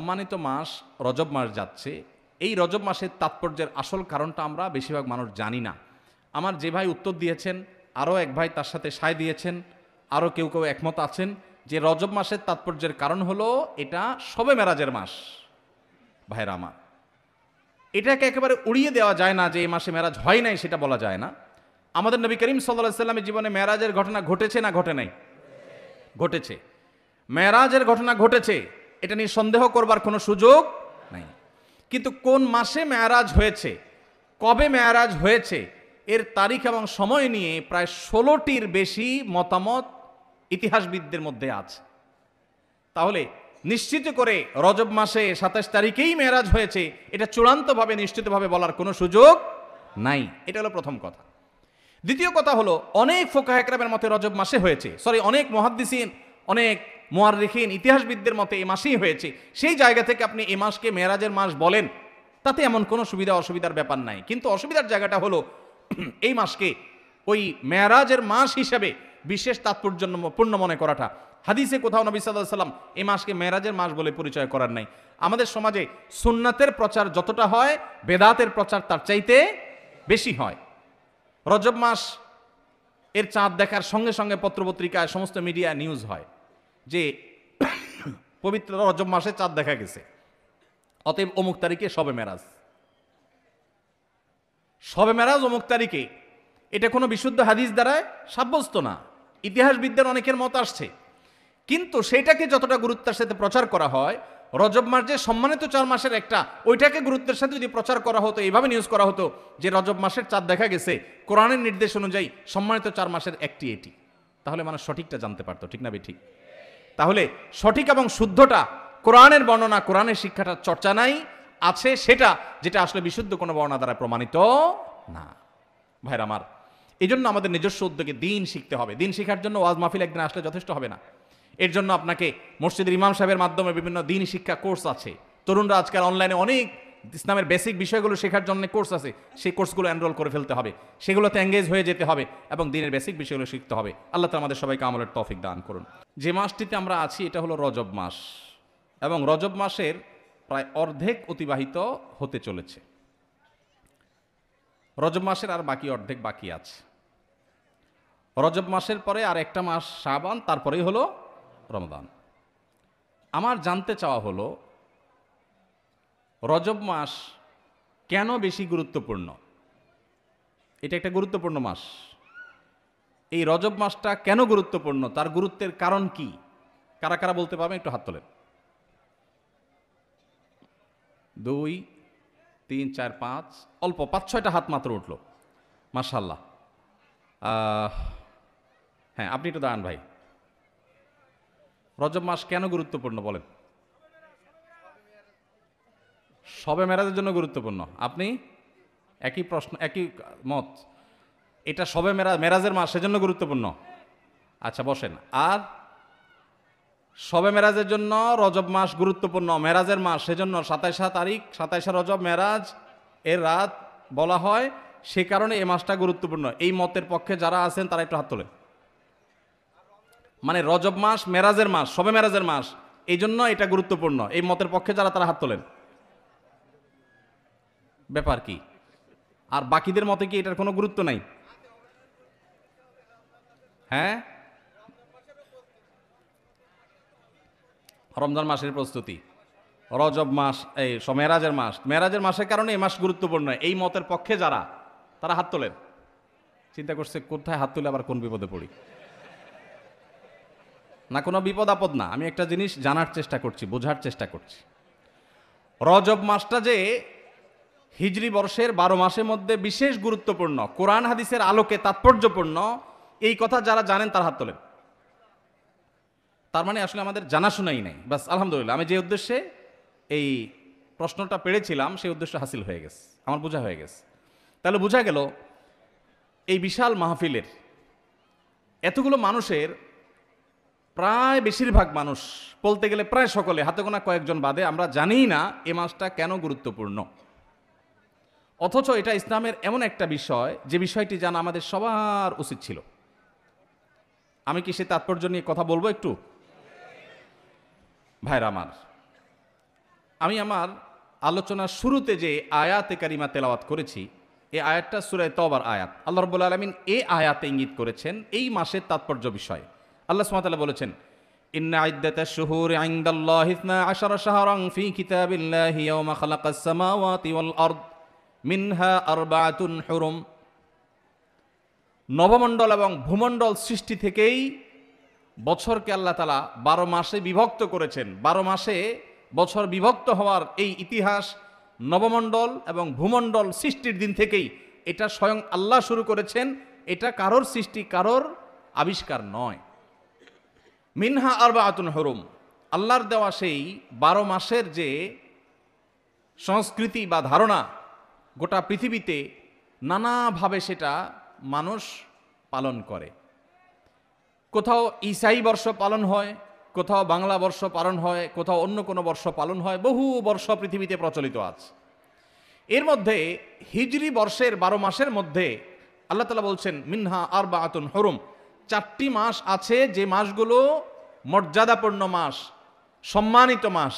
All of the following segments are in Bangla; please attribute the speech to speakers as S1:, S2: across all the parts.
S1: সম্মানিত মাস রজব মাস যাচ্ছে, এই রজব মাসের তাৎপর্যের আসল কারণটা আমরা বেশিরভাগ মানুষ জানি না। আমার যে ভাই উত্তর দিয়েছেন, আরও এক ভাই তার সাথে সায় দিয়েছেন, আরও কেউ কেউ একমত আছেন যে রজব মাসের তাৎপর্যের কারণ হলো এটা শবে মেরাজের মাস। ভাইরা আমার, এটাকে একেবারে উড়িয়ে দেওয়া যায় না যে এই মাসে মেরাজ হয় নাই, সেটা বলা যায় না। আমাদের নবী করিম সাল্লাল্লাহু আলাইহি সাল্লামের জীবনে মেরাজের ঘটনা ঘটেছে না ঘটে নাই? ঘটেছে। মেরাজের ঘটনা ঘটেছে, এটা নিয়ে সন্দেহ করবার কোনো সুযোগ নাই। কিন্তু কোন মাসে মেরাজ হয়েছে, কবে মেরাজ হয়েছে, এর তারিখ এবং সময় নিয়ে প্রায় 16টির বেশি মতামত ইতিহাসবিদদের মধ্যে আছে। তাহলে নিশ্চিত করে রজব মাসে 27 তারিখেই মেরাজ হয়েছে এটা চূড়ান্তভাবে নিশ্চিতভাবে বলার কোনো সুযোগ নাই। এটা হলো প্রথম কথা। দ্বিতীয় কথা হলো, অনেক ফুকাহা ইকরামের মতে রজব মাসে হয়েছে, অনেক মুহাদ্দিসিন, অনেক মুআররিখিন, ইতিহাসবিদদের মতে এই মাসেই হয়েছে। সেই জায়গা থেকে আপনি এই মাসকে মেরাজের মাস বলেন, তাতে এমন কোনো সুবিধা অসুবিধার ব্যাপার নাই। কিন্তু অসুবিধার জায়গাটা হলো এই মাসকে ওই মেরাজের মাস হিসেবে বিশেষ তাৎপর্যপূর্ণ মনে করাটা। হাদিসে কোথাও নবী সাল্লাল্লাহু আলাইহি ওয়াসাল্লাম এই মাসকে মেরাজের মাস বলে পরিচয় করার নাই। আমাদের সমাজে সুন্নাতের প্রচার যতটা হয়, বেদাতের প্রচার তার চাইতে বেশি হয়। রজব মাস এর চাঁদ দেখার সঙ্গে সঙ্গে পত্রপত্রিকায়, সমস্ত মিডিয়া নিউজ হয় যে পবিত্র রজব মাসে চাঁদ দেখা গেছে, অতএব অমুক তারিখে শবে মেরাজ। শবে মেরাজ অমুক তারিখে, এটা কোনো বিশুদ্ধ হাদিস দ্বারা সাব্যস্ত না। ইতিহাসবিদদের অনেকের মত আসছে, কিন্তু সেটাকে যতটা গুরুত্বের সাথে প্রচার করা হয়, রজব মাস যে সম্মানিত 4 মাসের একটা, ওইটাকে গুরুত্বের সাথে যদি প্রচার করা হতো, এইভাবে নিউজ করা হতো যে রজব মাসের চাঁদ দেখা গেছে, কোরআনের নির্দেশ অনুযায়ী সম্মানিত 4 মাসের একটি এটি, তাহলে মানুষ সঠিকটা জানতে পারতো। ঠিক না ঠিক? তাহলে সঠিক এবং শুদ্ধটা, কোরআনের বর্ণনা, কোরআনের শিক্ষাটা চর্চা নাই, আছে সেটা যেটা আসলে বিশুদ্ধ কোনো বর্ণনা দ্বারা প্রমাণিত না। ভাইরা আমার, এই জন্য আমাদের নিজস্ব উদ্যোগে দিন শিখতে হবে। দিন শেখার জন্য ওয়াজ মাহফিল একদিন আসলে যথেষ্ট হবে না। এর জন্য আপনাকে মসজিদের ইমাম সাহেবের মাধ্যমে বিভিন্ন দিন শিক্ষা কোর্স আছে। তরুণরা আজকাল অনলাইনে অনেক ইসলামের বেসিক বিষয়গুলো শেখার জন্য কোর্স আছে, সেই কোর্সগুলো এনরোল করে ফেলতে হবে, সেগুলোতে এঙ্গেজ হয়ে যেতে হবে এবং দিনের বেসিক বিষয়গুলো শিখতে হবে। আল্লাহ তাআলা আমাদের সবাইকে আমলের তৌফিক দান করুন। যে মাসটিতে আমরা আছি এটা হলো রজব মাস, এবং রজব মাসের প্রায় অর্ধেক অতিবাহিত হতে চলেছে। রজব মাসের আর বাকি অর্ধেক বাকি আছে। রজব মাসের পরে আর একটা মাস শাবান, তারপরেই হলো রমজান। আমার জানতে চাওয়া হলো, রজব মাস কেন বেশি গুরুত্বপূর্ণ? এটা একটা গুরুত্বপূর্ণ মাস। এই রজব মাসটা কেন গুরুত্বপূর্ণ, তার গুরুত্বের কারণ কি? কারা কারা বলতে পারবেন? একটু হাত তোলেন। 2, 3, 4, 5, অল্প 5-6টা হাত মাত্র উঠলো। মাশাআল্লাহ। হ্যাঁ, আপনি একটু দাঁড়ান ভাই। রজব মাস কেন গুরুত্বপূর্ণ বলেন? শবে মেরাজের জন্য গুরুত্বপূর্ণ। আপনি? একই প্রশ্ন, একই মত। এটা শবে মেরাজের মাস, সেজন্য গুরুত্বপূর্ণ। আচ্ছা বসেন। আর শবে মেরাজের জন্য রজব মাস গুরুত্বপূর্ণ, মেরাজের মাস, সেজন্য 27 তারিখ, 27 রজব মেরাজ এর রাত বলা হয়, সে কারণে এই মাসটা গুরুত্বপূর্ণ। এই মতের পক্ষে যারা আছেন তারা একটু হাত তোলেন। মানে রজব মাস মেরাজের মাস, শবে মেরাজের মাস, এই জন্য এটা গুরুত্বপূর্ণ, এই মতের পক্ষে যারা, তারা হাত তোলেন। ব্যাপার কি? আর বাকিদের মতে কি এটার কোনো গুরুত্ব নাই? হ্যাঁ, রমজান মাসের প্রস্তুতি, রজব মাস, এই মেরাজের মাস, মেরাজের মাসের কারণে এই মাস গুরুত্বপূর্ণ, এই মতের পক্ষে যারা, তারা হাত তোলেন। চিন্তা করছে কোথায় হাত তুলে আবার কোন বিপদে পড়ি। না, কোনো বিপদ আপদ না, আমি একটা জিনিস জানার চেষ্টা করছি, বোঝার চেষ্টা করছি। রজব মাসটা যে হিজরি বর্ষের 12 মাসের মধ্যে বিশেষ গুরুত্বপূর্ণ, কোরআন হাদিসের আলোকে তাৎপর্যপূর্ণ, এই কথা যারা জানেন তার হাত তোলেন। তার মানে আসলে আমাদের জানাশোনাই নাই। বাস আলহামদুলিল্লাহ, আমি যে উদ্দেশ্যে এই প্রশ্নটা পেড়েছিলাম সেই উদ্দেশ্য হাসিল হয়ে গেছে, আমার বোঝা হয়ে গেছে। তাহলে বোঝা গেল এই বিশাল মাহফিলের এতগুলো মানুষের প্রায় বেশিরভাগ মানুষ, বলতে গেলে প্রায় সকলে, হাতে গোনা কয়েকজন বাদে, আমরা জানি না এ মাসটা কেন গুরুত্বপূর্ণ। অথচ এটা ইসলামের এমন একটা বিষয় যে বিষয়টি জানা আমাদের সবার উচিত ছিল। আমি কি সে তাৎপর্য নিয়ে কথা বলবো একটু? ভাইরা আমার, আমি আমার আলোচনার শুরুতে যে আয়াতে কারিমা তেলাওয়াত করেছি, এই আয়াতটা সূরা তওবার আয়াত। আল্লাহ রাব্বুল আলামিন এই আয়াতে ইঙ্গিত করেছেন এই মাসের তাৎপর্য বিষয়। আল্লাহ সুবহানাহু ওয়া তাআলা বলেছেন, ইন্না ইদ্দাতাশ শুহুরি ইনদাল্লাহি 12 শাহরান ফি কিতাবিল্লাহি ইয়াওমা খালাকাস সামাওয়াতি ওয়াল আরদ মিনহা আরবাআতুন হুরুম। নবমণ্ডল এবং ভূমণ্ডল সৃষ্টি থেকেই বছরকে আল্লাহ তাআলা 12 মাসে বিভক্ত করেছেন। 12 মাসে বছর বিভক্ত হওয়ার এই ইতিহাস নবমণ্ডল এবং ভূমণ্ডল সৃষ্টির দিন থেকেই এটা স্বয়ং আল্লাহ শুরু করেছেন। এটা কারোর সৃষ্টি, কারোর আবিষ্কার নয়। মিনহা আরবাআতুন হুরুম, আল্লাহর দেওয়া সেই 12 মাসের যে সংস্কৃতি বা ধারণা, গোটা পৃথিবীতে নানাভাবে সেটা মানুষ পালন করে। কোথাও ঈসাই বর্ষ পালন হয়, কোথাও বাংলা বর্ষ পালন হয়, কোথাও অন্য কোনো বর্ষ পালন হয়, বহু বর্ষ পৃথিবীতে প্রচলিত আছে। এর মধ্যে হিজরি বর্ষের 12 মাসের মধ্যে আল্লাহ তাআলা বলছেন মিনহা আরবাআতুন হুরুম, 4টি মাস আছে যে মাসগুলো মর্যাদাপূর্ণ মাস, সম্মানিত মাস।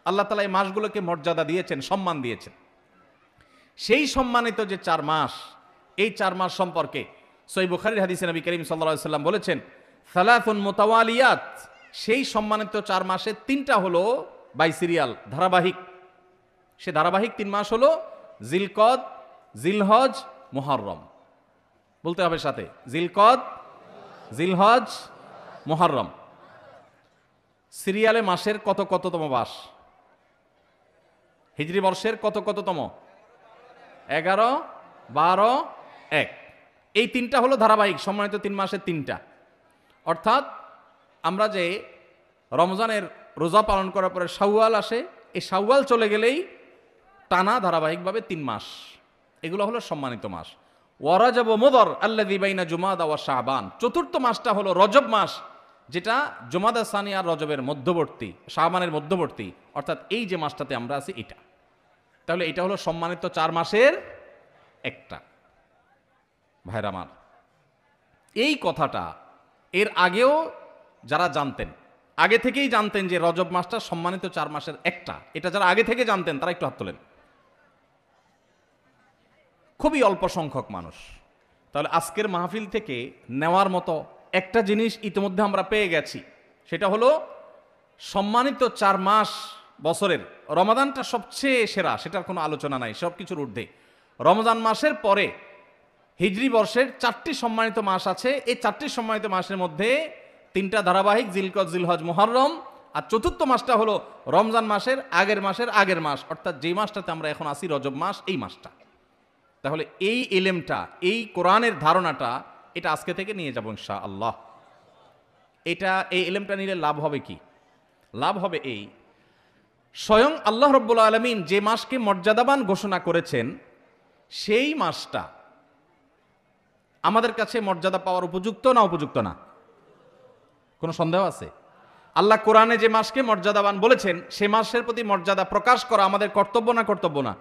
S1: আল্লাহ তাআলা এই মাসগুলোকে মর্যাদা দিয়েছেন, সম্মান দিয়েছেন। সেই সম্মানিত যে 4 মাস, এই 4 মাস সম্পর্কে সহিহ বুখারীর হাদিসে নবী করিম সাল্লাল্লাহু আলাইহি ওয়াসাল্লাম বলেছেন, সালাসুন মুতাওয়ালিয়াত, সেই সম্মানিত 4 মাসে 3টা হলো বাই সিরিয়াল, ধারাবাহিক। সে ধারাবাহিক 3 মাস হলো জিলকদ, জিলহজ, মুহররম। বলতে হবে সাথে, জিলকদ, জিলহজ, মুহররম। সিরিয়ালে মাসের কততম মাস? হিজরি বর্ষের কততম? 11, 12, 1। এই 3টা হলো ধারাবাহিক সম্মানিত 3 মাসের 3টা। অর্থাৎ আমরা যে রমজানের রোজা পালন করার পরে শাওয়াল আসে, এই শাওয়াল চলে গেলেই টানা ধারাবাহিকভাবে 3 মাস, এগুলো হলো সম্মানিত মাস। ওয়া রাজব মুদর আল্লাযী বাইনা জুমাদা ওয়া শাবান, 4র্থ মাসটা হলো রজব মাস, যেটা জুমাদা সানি আর রজবের মধ্যবর্তী, শাবানের মধ্যবর্তী। অর্থাৎ এই যে মাসটাতে আমরা আছি এটা, তাহলে এটা হলো সম্মানিত 4 মাসের একটা। ভাইরা আমার, এই কথাটা এর আগেও যারা জানতেন, আগে থেকেই জানতেন যে রজব মাসটা সম্মানিত 4 মাসের একটা, এটা যারা আগে থেকে জানতেন তারা একটু হাত তোলেন। খুবই অল্প সংখ্যক মানুষ। তাহলে আজকের মাহফিল থেকে নেওয়ার মতো একটা জিনিস ইতিমধ্যে আমরা পেয়ে গেছি, সেটা হলো সম্মানিত 4 মাস বছরের রমাদানটা সবচেয়ে সেরা, সেটার কোনো আলোচনা নাই, সব কিছুর ঊর্ধ্বে। রমজান মাসের পরে হিজরি বর্ষের 4টি সম্মানিত মাস আছে। এই 4টি সম্মানিত মাসের মধ্যে 3টা ধারাবাহিক, জিলকদ, জিলহজ, মুহররম, আর 4র্থ মাসটা হলো রমজান মাসের আগের মাস, অর্থাৎ যেই মাসটাতে আমরা এখন আসি, রজব মাস, এই মাসটা। তাহলে এই ইলমটা, এই কোরআনের ধারণাটা, এটা আজকে থেকে নিয়ে যাব ইনশাআল্লাহ। এই ইলমটা নিলে লাভ হবে কি? লাভ হবে এই, স্বয়ং আল্লাহ রাব্বুল আলামিন যে মাসকে মর্যাদাবান ঘোষণা করেছেন, সেই মাসটা আমাদের কাছে মর্যাদা পাওয়ার উপযুক্ত না উপযুক্ত না? কোনো সন্দেহ আছে? আল্লাহ কোরআনে যে মাসকে মর্যাদাবান বলেছেন, সে মাসের প্রতি মর্যাদা প্রকাশ করা আমাদের কর্তব্য না কর্তব্য না?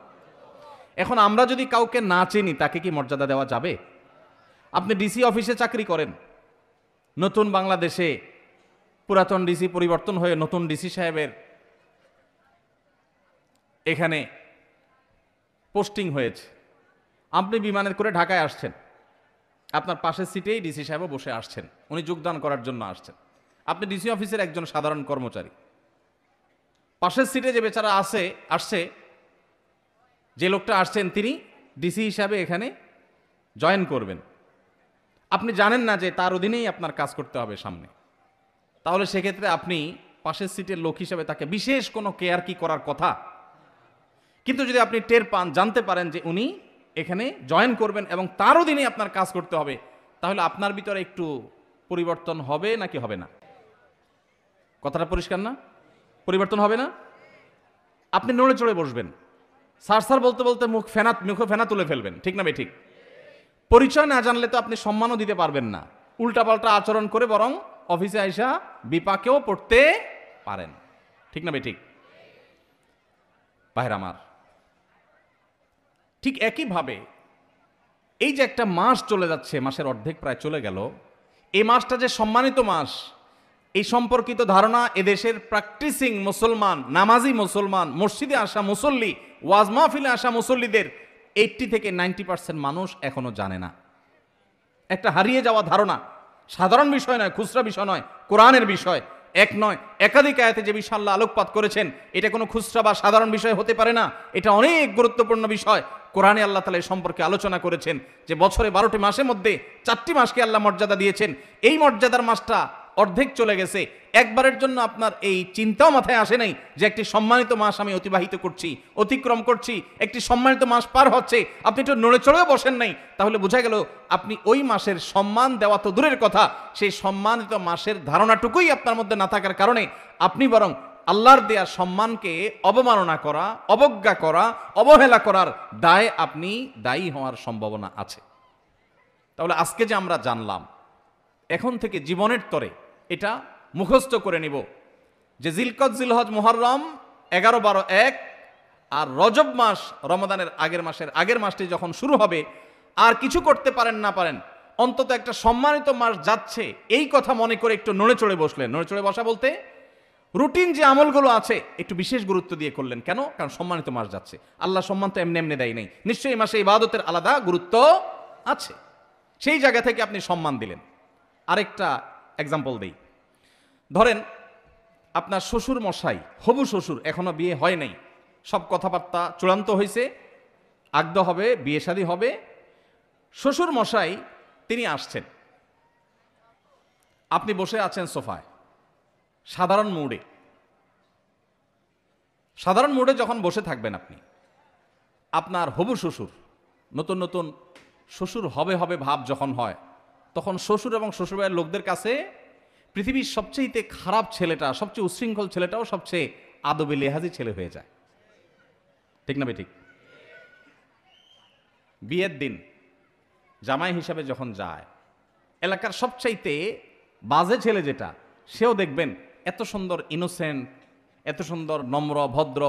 S1: এখন আমরা যদি কাউকে না চিনি, তাকে কি মর্যাদা দেওয়া যাবে? আপনি ডিসি অফিসে চাকরি করেন, নতুন বাংলাদেশে পুরাতন ডিসি পরিবর্তন হয়ে নতুন ডিসি সাহেবের এখানে পোস্টিং হয়েছে। আপনি বিমানের করে ঢাকায় আসছেন, আপনার পাশের সিটেই ডিসি সাহেবও বসে আসছেন, উনি যোগদান করার জন্য আসছেন। আপনি ডিসি অফিসের একজন সাধারণ কর্মচারী, পাশের সিটে যে বেচারা আসছে, যে লোকটা আসছেন তিনি ডিসি হিসাবে এখানে জয়েন করবেন। আপনি জানেন না যে তার অধীনেই আপনার কাজ করতে হবে সামনে, তাহলে সেক্ষেত্রে আপনি পাশের সিটের লোক হিসাবে তাকে বিশেষ কোনো কেয়ার কি করার কথা? কিন্তু যদি আপনি টের পান, জানতে পারেন যে উনি এখানে জয়েন করবেন এবং তার অধীনে আপনার কাজ করতে হবে, তাহলে আপনার ভিতরে একটু পরিবর্তন হবে নাকি হবে না? কথাটা পরিষ্কার না? পরিবর্তন হবে না? আপনি নড়ে চড়ে বসবেন, স্যার বলতে বলতে মুখে ফেনা তুলে ফেলবেন, ঠিক না ঠিক? পরিচয় না জানলে তো আপনি সম্মানও দিতে পারবেন না, উল্টাপাল্টা আচরণ করে বরং অফিসে আইসা বিপাকেও পড়তে পারেন, ঠিক না ঠিক? ভাইরা আমার, ঠিক একইভাবে এই যে একটা মাস চলে যাচ্ছে, মাসের অর্ধেক প্রায় চলে গেল, এই মাসটা যে সম্মানিত মাস, এই সম্পর্কিত ধারণা এদেশের প্র্যাকটিসিং মুসলমান, নামাজি মুসলমান, মসজিদে আসা মুসল্লি, ওয়াজ মাহফিলে আসা মুসল্লিদের 80 থেকে 90% মানুষ এখনো জানে না। একটা হারিয়ে যাওয়া ধারণা, সাধারণ বিষয় নয়, খুচরা বিষয় নয়, কোরআনের বিষয়, এক নয় একাধিক আয়াতে যে বিষয় আল্লাহ আলোকপাত করেছেন, এটা কোনো খুচরা বা সাধারণ বিষয় হতে পারে না, এটা অনেক গুরুত্বপূর্ণ বিষয়। কোরআনে আল্লাহ তাআলা এই সম্পর্কে আলোচনা করেছেন যে বছরে 12টি মাসের মধ্যে 4টি মাসকে আল্লাহ মর্যাদা দিয়েছেন। এই মর্যাদার মাসটা অর্ধেক চলে গেছে, একবারের জন্য আপনার এই চিন্তাও মাথায় আসে নাই যে একটি সম্মানিত মাস আমি অতিবাহিত করছি, অতিক্রম করছি, একটি সম্মানিত মাস পার হচ্ছে, আপনি একটু নড়ে চড়েও বসেন নাই, তাহলে বোঝা গেল আপনি ওই মাসের সম্মান দেওয়া তো দূরের কথা, সেই সম্মানিত মাসের ধারণাটুকুই আপনার মধ্যে না থাকার কারণে আপনি বরং আল্লাহর দেয়া সম্মানকে অবমাননা করা, অবজ্ঞা করা, অবহেলা করার দায়ে আপনি দায়ী হওয়ার সম্ভাবনা আছে। তাহলে আজকে যে আমরা জানলাম, এখন থেকে জীবনের তরে এটা মুখস্থ করে নিব যে জিলকদ, জিলহজ, মুহররম 11, 12, 1 আর রজব মাস, রমাদানের আগের মাসটি যখন শুরু হবে, আর কিছু করতে পারেন না পারেন, অন্তত একটা সম্মানিত মাস যাচ্ছে এই কথা মনে করে একটু নড়ে চড়ে বসলেন। নড়ে চড়ে বসা বলতে রুটিন যে আমলগুলো আছে একটু বিশেষ গুরুত্ব দিয়ে করলেন। কেন? কারণ সম্মানিত মাস যাচ্ছে। আল্লাহ সম্মান তো এমনি এমনি দেয় নাই, নিশ্চয়ই এই মাসে ইবাদতের আলাদা গুরুত্ব আছে, সেই জায়গা থেকে আপনি সম্মান দিলেন। আরেকটা এক্সাম্পল দেই, ধরেন আপনার শ্বশুর মশাই, হবু শ্বশুর, এখনো বিয়ে হয় নাই, সব কথাবার্তা চূড়ান্ত হয়েছে, আগদ হবে, বিয়ে শাদী হবে, শ্বশুর মশাই তিনি আসছেন, আপনি বসে আছেন সোফায় সাধারণ মুডে যখন বসে থাকবেন আপনি, আপনার হবু শ্বশুর, নতুন নতুন শ্বশুর হবে ভাব যখন হয়, তখন শ্বশুর এবং শ্বশুরবাড়ির লোকদের কাছে পৃথিবীর সবচেয়ে খারাপ ছেলেটা, সবচেয়ে উচ্ছৃঙ্খল ছেলেটাও সবচেয়ে আদবে লেহাজি ছেলে হয়ে যায়। ঠিক না বেঠিক? বিয়ের দিন জামাই হিসাবে যখন যায়, এলাকার সবচাইতে বাজে ছেলে যেটা, সেও দেখবেন এত সুন্দর ইনোসেন্ট, এত সুন্দর নম্র ভদ্র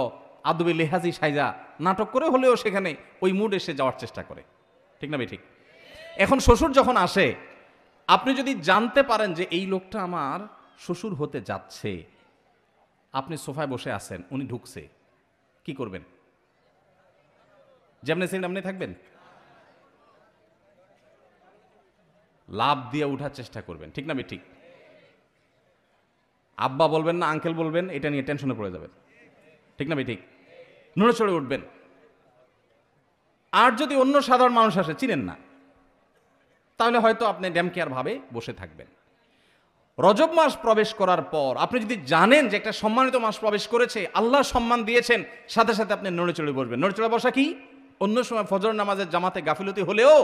S1: আদবে লেহাজি সাইজা নাটক করে হলেও সেখানে ওই মুড এসে যাওয়ার চেষ্টা করে। ঠিক না বেঠিক? এখন শ্বশুর যখন আসে, আপনি যদি জানতে পারেন যে এই লোকটা আমার শ্বশুর হতে যাচ্ছে, আপনি সোফায় বসে আছেন, উনি ঢুকছে, কি করবেন? যেমনি ছিলেন আপনি থাকবেন? লাভ দিয়ে উঠার চেষ্টা করবেন। ঠিক না বেঠিক? আব্বা বলবেন না আঙ্কেল বলবেন, এটা নিয়ে টেনশনে পড়ে যাবেন। ঠিক না বেঠিক? নড়ে চড়ে উঠবেন। আর যদি অন্য সাধারণ মানুষ আসে, চিনেন না, তাহলে হয়তো আপনি ড্যামকেয়ার ভাবে বসে থাকবেন। রজব মাস প্রবেশ করার পর আপনি যদি জানেন যে একটা সম্মানিত মাস প্রবেশ করেছে, আল্লাহ সম্মান দিয়েছেন, সাথে সাথে আপনি নড়ে চড়ে বসবেন। নড়ে চড়ে বসা কি? অন্য সময় ফজর নামাজের জামাতে গাফিলতি হলেও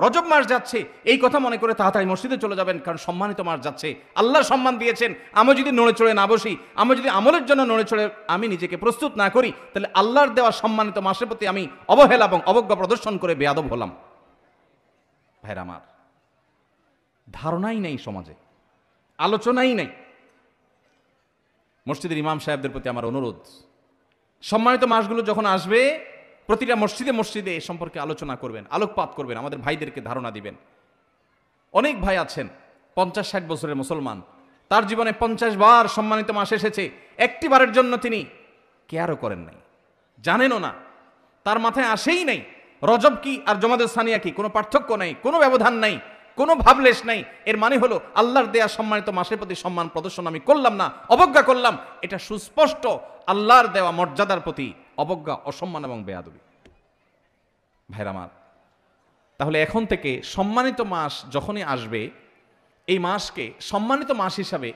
S1: রজব মাস যাচ্ছে এই কথা মনে করে তাড়াতাড়ি মসজিদে চলে যাবেন, কারণ সম্মানিত মাস যাচ্ছে, আল্লাহ সম্মান দিয়েছেন। আমি যদি নড়ে চড়ে না বসি, আমি যদি আমলের জন্য নড়ে চড়ে আমি নিজেকে প্রস্তুত না করি, তাহলে আল্লাহর দেওয়া সম্মানিত মাসের প্রতি আমি অবহেলা এবং অবজ্ঞা প্রদর্শন করে বেয়াদব হলাম। ভাইরা আমার, ধারণাই নেই সমাজে, আলোচনাই নেই। মসজিদের ইমাম সাহেবদের প্রতি আমার অনুরোধ, সম্মানিত মাসগুলো যখন আসবে প্রতিটা মসজিদে মসজিদে এ সম্পর্কে আলোচনা করবেন, আলোকপাত করবেন, আমাদের ভাইদেরকে ধারণা দিবেন। অনেক ভাই আছেন 50-60 বছরের মুসলমান, তার জীবনে 50 বার সম্মানিত মাস এসেছে, একটি বারের জন্য তিনি কেয়ারও করেন নাই, জানেনও না, তার মাথায় আসেই নাই রজব কি আর জমাদের সানিয়া কি, কোনো পার্থক্য নাই, কোনো ব্যবধান নাই, কোনো ভাবলেশ নাই। এর মানে হলো আল্লাহর দেয়া সম্মানিত মাসের প্রতি সম্মান প্রদর্শন আমি করলাম না, অবজ্ঞা করলাম। এটা সুস্পষ্ট আল্লাহর দেওয়া মর্যাদার প্রতি অবজ্ঞা, অসম্মান এবং বেয়াদবি। ভাইরা আমার, তাহলে এখন থেকে সম্মানিত মাস যখনই আসবে, এই মাসকে সম্মানিত মাস হিসাবে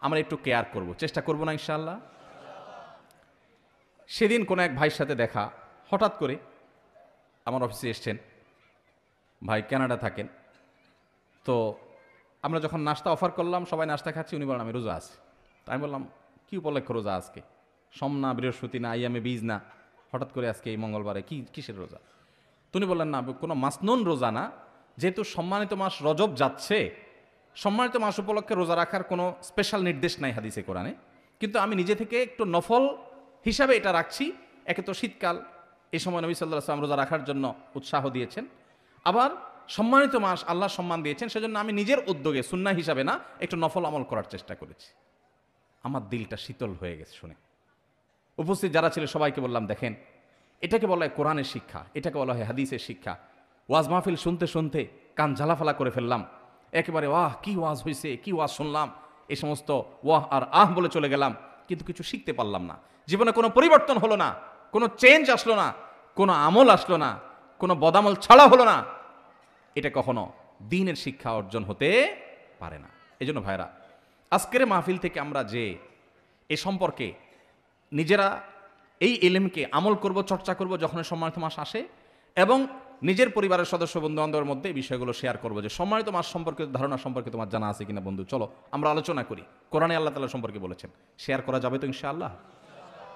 S1: আমরা একটু কেয়ার করব, চেষ্টা করব না ইনশাআল্লাহ? সেদিন কোনো এক ভাইয়ের সাথে দেখা, হঠাৎ করে আমার অফিসে এসছেন, ভাই কানাডা থাকেন। তো আমরা যখন নাস্তা অফার করলাম, সবাই নাস্তা খাচ্ছি, উনি বলেন আমি রোজা আছি। আমি বললাম কি উপলক্ষে রোজা আজকে? সোম না, বৃহস্পতি না, আইয়ামে বীজ না, হঠাৎ করে আজকে এই মঙ্গলবারে কিসের রোজা? তুমি বললেন না, কোনো মাসনুন রোজা না, যেহেতু সম্মানিত মাস রজব যাচ্ছে, সম্মানিত মাস উপলক্ষে রোজা রাখার কোনো স্পেশাল নির্দেশ নাই হাদিসে কোরআনে, কিন্তু আমি নিজে থেকে একটু নফল হিসাবে এটা রাখছি। একে তো শীতকাল, এই সময় নবী সাল্লাল্লাহু আলাইহি ওয়াসাল্লাম রোজা রাখার জন্য উৎসাহ দিয়েছেন, আবার সম্মানিত মাস, আল্লাহ সম্মান দিয়েছেন, সেজন্য আমি নিজের উদ্যোগে সুন্নাহ হিসাবে না, একটু নফল আমল করার চেষ্টা করেছি। আমার দিলটা শীতল হয়ে গেছে শুনে। উপস্থিত যারা ছিল সবাইকে বললাম, দেখেন, এটাকে বলা হয় কোরআনের শিক্ষা, এটাকে বলা হয় হাদিসের শিক্ষা। ওয়াজ মাহফিল শুনতে শুনতে কান ঝালাফালা করে ফেললাম, একেবারে ওয়াহ কি ওয়াজ হয়েছে, কি ওয়াজ শুনলাম, এই সমস্ত ওয়াহ আর আহ বলে চলে গেলাম, কিন্তু কিছু শিখতে পারলাম না। জীবনে কোনো পরিবর্তন হলো না, কোনো চেঞ্জ আসলো না, কোনো আমল আসলো না, কোনো বদামল ছাড়া হলো না। এটা কখনো দ্বীনের শিক্ষা অর্জন হতে পারে না। এজন্য ভাইরা, আজকের মাহফিল থেকে আমরা যে এ সম্পর্কে নিজেরা এই ইলমকে আমল করব, চর্চা করব যখন সম্মানিত মাস আসে, এবং নিজের পরিবারের সদস্য বন্ধু বান্ধবের মধ্যে এই বিষয়গুলো শেয়ার করবো যে সম্মানিত মাস সম্পর্কে ধারণা সম্পর্কে তোমার জানা আছে কিনা বন্ধু, চলো আমরা আলোচনা করি। কোরআনে আল্লাহ তাআলা সম্পর্কে বলেছেন, শেয়ার করা যাবে তো ইনশাআল্লাহ।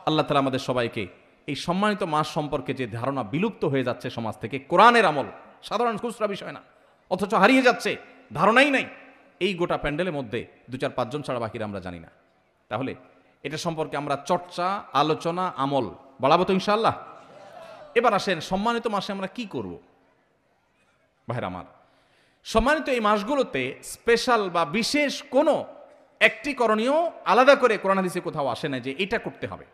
S1: আল্লাহ তাআলা আমাদের সবাইকে এই সম্মানিত মাস সম্পর্কে যে ধারণা বিলুপ্ত হয়ে যাচ্ছে সমাজ থেকে, কোরআনের আমল সাধারণ খুচরা বিষয় না, অথচ হারিয়ে যাচ্ছে, ধারণাই নাই, এই গোটা প্যান্ডেলের মধ্যে 2-4-5 জন ছাড়া বাকিরা আমরা জানি না। তাহলে এটা সম্পর্কে আমরা চর্চা, আলোচনা, আমল বাড়াবো তো ইনশাআল্লাহ। এবার আসেন, সম্মানিত মাসে আমরা কি করব? ভাইরা আমার, সম্মানিত এই মাসগুলোতে স্পেশাল বা বিশেষ কোনো একটি করণীয় আলাদা করে কোরআন হাদিসে কোথাও আসে না যে এটা করতে হবে।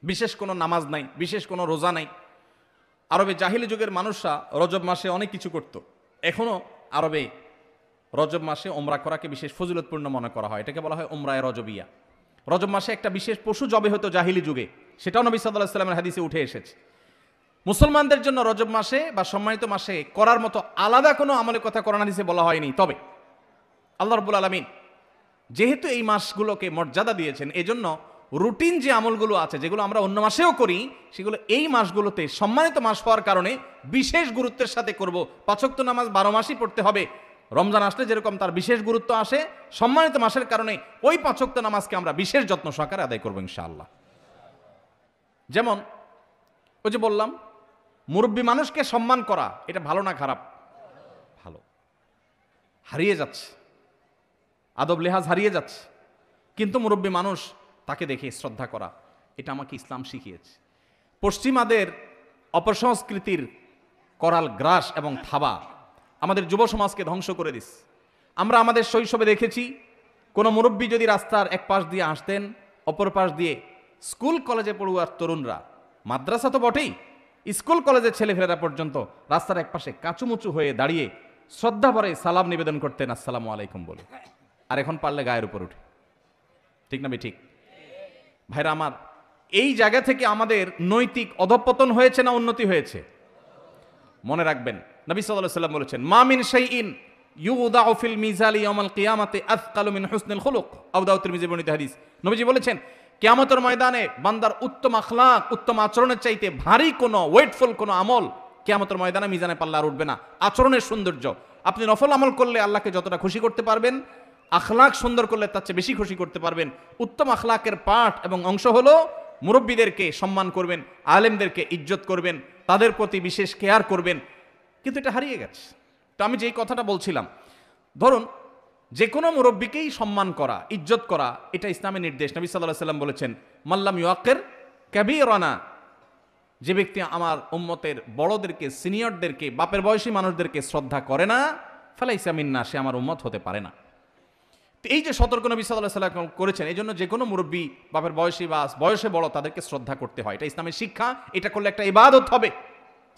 S1: বিশেষ কোনো নামাজ নাই, বিশেষ কোনো রোজা নাই। আরবে জাহিলি যুগের মানুষরা রজব মাসে অনেক কিছু করত। এখনো আরবে রজব মাসে ওমরা করাকে বিশেষ ফজিলতপূর্ণ মনে করা হয়, এটাকে বলা হয় ওমরায়ে রজবিয়া। রজব মাসে একটা বিশেষ পশু জবে হতো জাহিলি যুগে, সেটাও নবী সাল্লাল্লাহু আলাইহি ওয়াসাল্লামের হাদিসে উঠে এসেছে। মুসলমানদের জন্য রজব মাসে বা সম্মানিত মাসে করার মতো আলাদা কোনো আমলের কথা কোরআন হাদিসে বলা হয়নি। তবে আল্লাহ রাব্বুল আলামিন যেহেতু এই মাসগুলোকে মর্যাদা দিয়েছেন, এজন্য রুটিন যে আমলগুলো আছে যেগুলো আমরা অন্য মাসেও করি, সেগুলো এই মাসগুলোতে সম্মানিত মাস হওয়ার কারণে বিশেষ গুরুত্বের সাথে করব। 5 ওয়াক্ত নামাজ 12 মাসই পড়তে হবে। রমজান আসলে যেরকম তার বিশেষ গুরুত্ব আসে, সম্মানিত মাসের কারণে ওই 5 ওয়াক্ত নামাজকে আমরা বিশেষ যত্ন সহকারে আদায় করবো ইনশাআল্লাহ। যেমন ওই যে বললাম, মুরব্বী মানুষকে সম্মান করা, এটা ভালো না খারাপ? ভালো। হারিয়ে যাচ্ছে, আদব লেহাজ হারিয়ে যাচ্ছে, কিন্তু মুরব্বী মানুষ, তাকে দেখে শ্রদ্ধা করা, এটা আমাকে ইসলাম শিখিয়েছে। পশ্চিমাদের অপসংস্কৃতির করাল গ্রাস এবং থাবা আমাদের যুব সমাজকে ধ্বংস করে দিস। আমরা আমাদের শৈশবে দেখেছি, কোনো মুরব্বী যদি রাস্তার এক পাশ দিয়ে আসতেন, অপর পাশ দিয়ে স্কুল কলেজে পড়ুয়ার তরুণরা, মাদ্রাসা তো বটেই, স্কুল কলেজের ছেলেফেলেরা পর্যন্ত রাস্তার এক পাশে কাচুমুচু হয়ে দাঁড়িয়ে শ্রদ্ধা ভরে সালাম নিবেদন করতেন, আসসালামু আলাইকুম বলে। আর এখন পারলে গায়ের উপর উঠে। ঠিক না ঠিক? ভাইরা আমার, এই জায়গা থেকে আমাদের নৈতিক অধঃপতন হয়েছে না উন্নতি হয়েছে? মনে রাখবেন, নবী সাল্লাল্লাহু আলাইহি ওয়াসাল্লাম বলেছেন, মা মিন শাইইন ইউদাউ ফিল মিজালি ইয়াউমাল কিয়ামাতি আথকালু মিন হুসনিল খুলুক। আবু দাউদ তিরমিজি বর্ণিত হাদিস। নবীজি বলেছেন, কিয়ামতের ময়দানে বান্দার উত্তম আখলাক, উত্তম আচরণের চাইতে ভারী কোনো ওয়েটফুল কোনো আমল কিয়ামতের ময়দানে মিজানে পাল্লা আর উঠবে না। আচরণের সৌন্দর্য, আপনি নফল আমল করলে আল্লাহকে যতটা খুশি করতে পারবেন, আখলাক সুন্দর করলে তার চেয়ে বেশি খুশি করতে পারবেন। উত্তম আখলাকের পাঠ এবং অংশ হলো মুরব্বীদেরকে সম্মান করবেন, আলেমদেরকে ইজ্জত করবেন, তাদের প্রতি বিশেষ কেয়ার করবেন। কিন্তু এটা হারিয়ে গেছে। তো আমি যেই কথাটা বলছিলাম, ধরুন যে কোনো মুরব্বীকেই সম্মান করা, ইজ্জত করা, এটা ইসলামের নির্দেশ। নবী সাল্লাল্লাহু আলাইহি ওয়াসাল্লাম বলেছেন, মাল্লাম ইউআক্কির কাবীরানা, যে ব্যক্তি আমার উম্মতের বড়দেরকে, সিনিয়রদেরকে, বাপের বয়সী মানুষদেরকে শ্রদ্ধা করে না, ফালাইসা মিন্না, সে আমার উম্মত হতে পারে না। তো এই যে সতর্ক নবী সাল্লাল্লাহু আলাইহি ওয়াসাল্লাম করেছেন, এই জন্য যে কোনো মুরব্বী, বাপের বয়সী বা বয়সে বড়, তাদেরকে শ্রদ্ধা করতে হয়। এটা ইসলামের শিক্ষা। এটা করলে একটা ইবাদত হবে,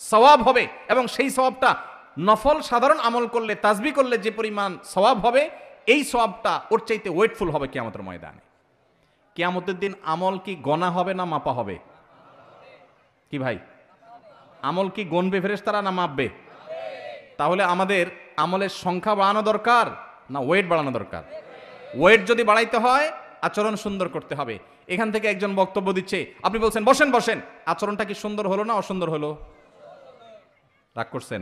S1: সওয়াব হবে, এবং সেই সওয়াবটা নফল সাধারণ আমল করলে, তাসবিহ করলে যে পরিমাণ সওয়াব হবে, এই সওয়াবটা ওর চাইতে ওয়েটফুল হবে কিয়ামতের ময়দানে। কিয়ামতের দিন আমল কি গণা হবে না মাপা হবে? কি ভাই, আমল কি গণবে ফেরেশতারা না মাপবে? তাহলে আমাদের আমলের সংখ্যা বাড়ানো দরকার না ওয়েট বাড়ানো দরকার? ওয়েট যদি বাড়াইতে হয়, আচরণ সুন্দর করতে হবে। এখান থেকে একজন বক্তব্য দিচ্ছে, আপনি বলছেন বসেন বসেন, আচরণটা কি সুন্দর হলো না অসুন্দর হলো? রাগ করছেন?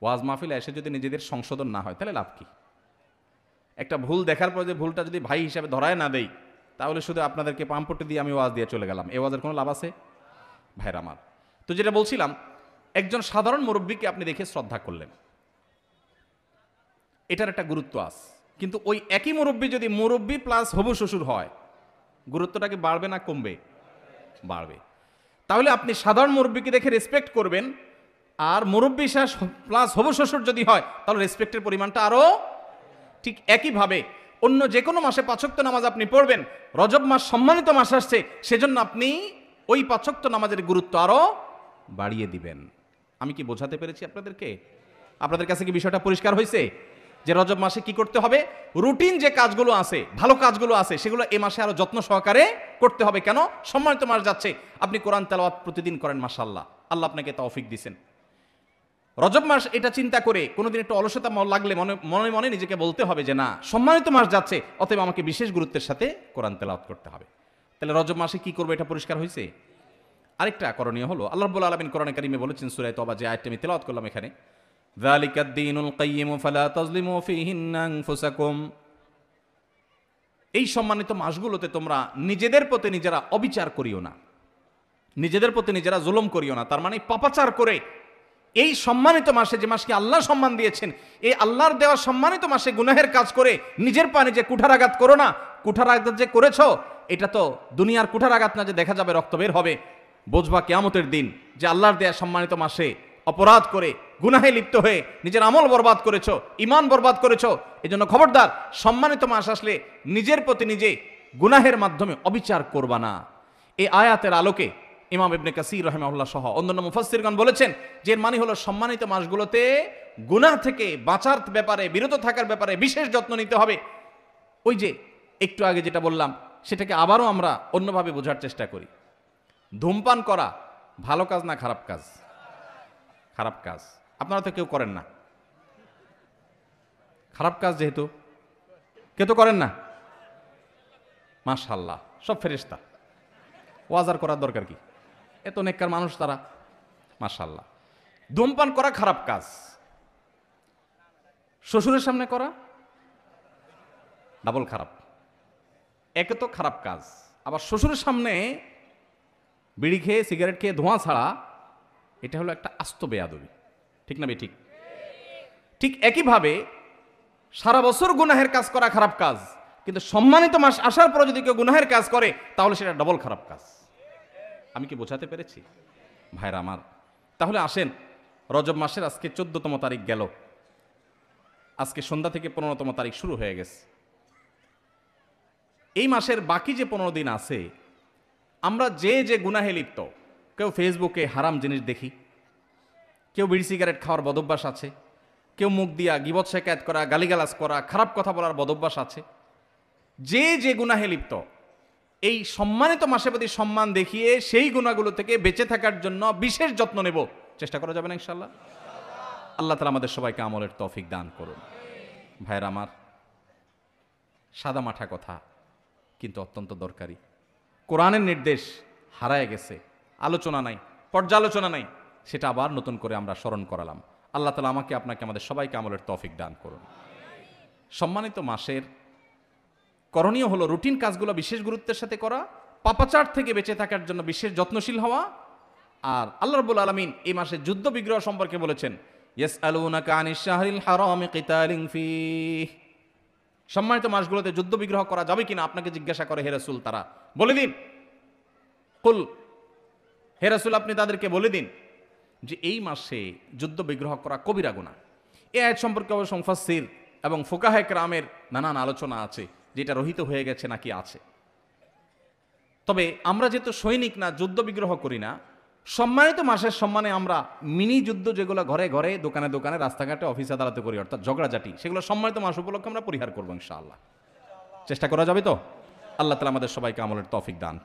S1: ওয়াজ মাহফিলে এসে যদি নিজেদের সংশোধন না হয়, তাহলে লাভ কি? একটা ভুল দেখার পর যে ভুলটা যদি ভাই হিসাবে ধরায় না দেই, তাহলে শুধু আপনাদেরকে পাম্পটি দিয়ে আমি ওয়াজ দিয়ে চলে গেলাম, এই ওয়াজের কোনো লাভ আছে? ভাইরা আমার, তো যেটা বলছিলাম, একজন সাধারণ মুরব্বীকে আপনি দেখে শ্রদ্ধা করলেন, এটার একটা গুরুত্ব আছে। কিন্তু ওই একই মুরব্বী যদি মুরব্বী প্লাস হবু শ্বশুর হয়, গুরুত্বটা কি বাড়বে না কমবে? বাড়বে। তাহলে আপনি সাধারণ মুরব্বীকে দেখে রেসপেক্ট করবেন, আর মুরব্বী শ্বাস প্লাস হবু শ্বশুর যদি হয় তাহলে রেসপেক্টের পরিমাণটা আরও। ঠিক একইভাবে অন্য যে কোনো মাসে 5 ওয়াক্ত নামাজ আপনি পড়বেন, রজব মাস সম্মানিত মাস আসছে, সেজন্য আপনি ওই 5 ওয়াক্ত নামাজের গুরুত্ব আরও বাড়িয়ে দিবেন। আমি কি বোঝাতে পেরেছি আপনাদেরকে? আপনাদের কাছে কি বিষয়টা পরিষ্কার হয়েছে যে রজব মাসে কি করতে হবে? রুটিন যে কাজগুলো আছে, ভালো কাজগুলো আছে, সেগুলো এই মাসে আরো যত্ন সহকারে করতে হবে। কেন? সম্মানিত মাস যাচ্ছে, আপনি কোরআন তেলাওয়াত প্রতিদিন করেন, মাশাআল্লাহ, আল্লাহ আপনাকে তৌফিক দিয়েছেন। রজব মাস এটা চিন্তা করে কোনোদিন একটু অলসতা লাগলে মনে মনে নিজেকে বলতে হবে যে না, সম্মানিত মাস যাচ্ছে, অতএব আমাকে বিশেষ গুরুত্বের সাথে কোরআন তেলাওয়াত করতে হবে। তাহলে রজব মাসে কি করবো এটা পরিষ্কার হয়েছে। আরেকটা করণীয় হলো, আল্লাহ রাব্বুল আলামিন কোরআনে কারিমে বলেছেন সূরা তওবা, যে আয়াতটা আমি তেলাওয়াত করলাম এখানে, যালিকাদ দীনুল কাইয়্যিম ফালা তাজলিমু ফীহিন্না আনফুসাকুম। এই সম্মানিত মাসগুলোতে তোমরা নিজেদের প্রতি নিজেরা অবিচার করিও না, নিজেদের প্রতি নিজেরা জুলুম করিও না। তার মানে পাপাচার করে এই সম্মানিত মাসে, যে মাসকে আল্লাহ সম্মান দিয়েছেন, এই আল্লাহর দেওয়া সম্মানিত মাসে গুনাহের কাজ করে নিজের পানে যে কুঠারাঘাত করো না। কুঠারাঘাত যে করেছো, এটা তো দুনিয়ার কুঠারাঘাত না যে দেখা যাবে রক্ত বের হবে, বুঝবা কিয়ামতের দিন যে আল্লাহর দেয়া সম্মানিত মাসে অপরাধ করে গুনাহে লিপ্ত হয়ে নিজের আমল বরবাদ করেছো, ঈমান বরবাদ করেছো। এজন্য খবরদার, সম্মানিত মাস আসলে নিজের প্রতি নিজে গুনাহের মাধ্যমে অবিচার করবা না। এই আয়াতের আলোকে ইমাম ইবনে কাসির রাহিমাহুল্লাহ সহ অন্যান্য মুফাসসিরগণ বলেছেন যে এর মানে হলো সম্মানিত মাসগুলোতে গুনাহ থেকে বাঁচার ব্যাপারে, বিরত থাকার ব্যাপারে বিশেষ যত্ন নিতে হবে। ওই যে একটু আগে যেটা বললাম, সেটাকে আবারও আমরা অন্যভাবে বোঝার চেষ্টা করি। ধূমপান করা ভালো কাজ না খারাপ কাজ? খারাপ কাজ। আপনারা তো কেউ করেন না, খারাপ কাজ যেহেতু কেউ তো করেন না। মাশাআল্লাহ, সব ফেরেশতা, ওয়াজ আর করার দরকার কি, এত নেককার মানুষ তারা, মাশাআল্লাহ। ধূমপান করা খারাপ কাজ, শ্বশুরের সামনে করা ডাবল খারাপ। একে তো খারাপ কাজ, আবার শ্বশুরের সামনে বিড়ি খেয়ে সিগারেট খেয়ে ধোঁয়া ছাড়া, এটা হলো একটা আস্ত বেয়াদবি। ঠিক না ঠিক? ঠিক একইভাবে সারা বছর গুনাহের কাজ করা খারাপ কাজ, কিন্তু সম্মানিত মাস আসার পর যদি কেউ গুনাহের কাজ করে তাহলে সেটা ডবল খারাপ কাজ। আমি কি বোঝাতে পেরেছি ভাইরা আমার? তাহলে আসেন, রজব মাসের আজকে 14তম তারিখ গেল, আজকে সন্ধ্যা থেকে 15তম তারিখ শুরু হয়ে গেছে। এই মাসের বাকি যে 15 দিন আছে, আমরা যে যে গুনাহে লিপ্ত, কেউ ফেসবুকে হারাম জিনিস দেখি, কেউ বিড়ি সিগারেট খাওয়ার বদভ্যাস আছে, কেউ মুখ দিয়া গীবত শেকায়েত করা, গালিগালাজ করা, খারাপ কথা বলার বদভ্যাস আছে। যে যে গুনাহে লিপ্ত, এই সম্মানিত মাসের প্রতি সম্মান দেখিয়ে সেই গুনাহগুলো থেকে বেঁচে থাকার জন্য বিশেষ যত্ন নেব, চেষ্টা করা যাবে না ইনশাআল্লাহ? আল্লাহ তাআলা আমাদের সবাইকে আমলের তৌফিক দান করুন। ভাইরা আমার, সাদা মাঠা কথা কিন্তু অত্যন্ত দরকারি। কোরআনের নির্দেশ হারায় গেছে, আলোচনা নাই, পর্যালোচনা নাই, সেটা আবার নতুন করে আমরা স্মরণ করালাম। আল্লাহ তাআলা আমাকে, আপনাকে, আমাদের সবাইকে আমলের তৌফিক দান করুন। সম্মানিত মাসের করণীয় হলো রুটিন কাজগুলো বিশেষ গুরুত্বের সাথে করা, পাপাচার থেকে বেঁচে থাকার জন্য বিশেষ যত্নশীল হওয়া। আর আল্লাহ রাব্বুল আলামিন এই মাসে যুদ্ধ বিগ্রহ সম্পর্কে বলেছেন, ইয়াসআলুনাকা আনিশ শাহরিল হারামি কিতালিন ফীহ। সম্মানিত মাসগুলোতে যুদ্ধ বিগ্রহ করা যাবে কিনা আপনাকে জিজ্ঞাসা করে, হে রাসূল তারা বলে দিন, কুল, হে রাসূল আপনি তাদেরকে বলে দিন যে এই মাসে যুদ্ধ বিগ্রহ করা কবিরা গুনাহ। এই আয়াত সম্পর্কে অবশ্য মুফাসসির এবং ফুকাহায়ে কেরামের নানান আলোচনা আছে, যেটা রহিত হয়ে গেছে নাকি আছে। তবে আমরা যেহেতু সৈনিক না, যুদ্ধ বিগ্রহ করি না, সম্মানিত মাসের সম্মানে আমরা মিনি যুদ্ধ যেগুলো ঘরে ঘরে, দোকানে দোকানে, রাস্তাঘাটে, অফিস আদালতে করি, অর্থাৎ ঝগড়াঝাটি, সেগুলো সম্মানিত মাস উপলক্ষে আমরা পরিহার করবো ইনশাআল্লাহ। চেষ্টা করা যাবে তো? আল্লাহ তাআলা আমাদের সবাইকে আমলের তৌফিক দান করুন।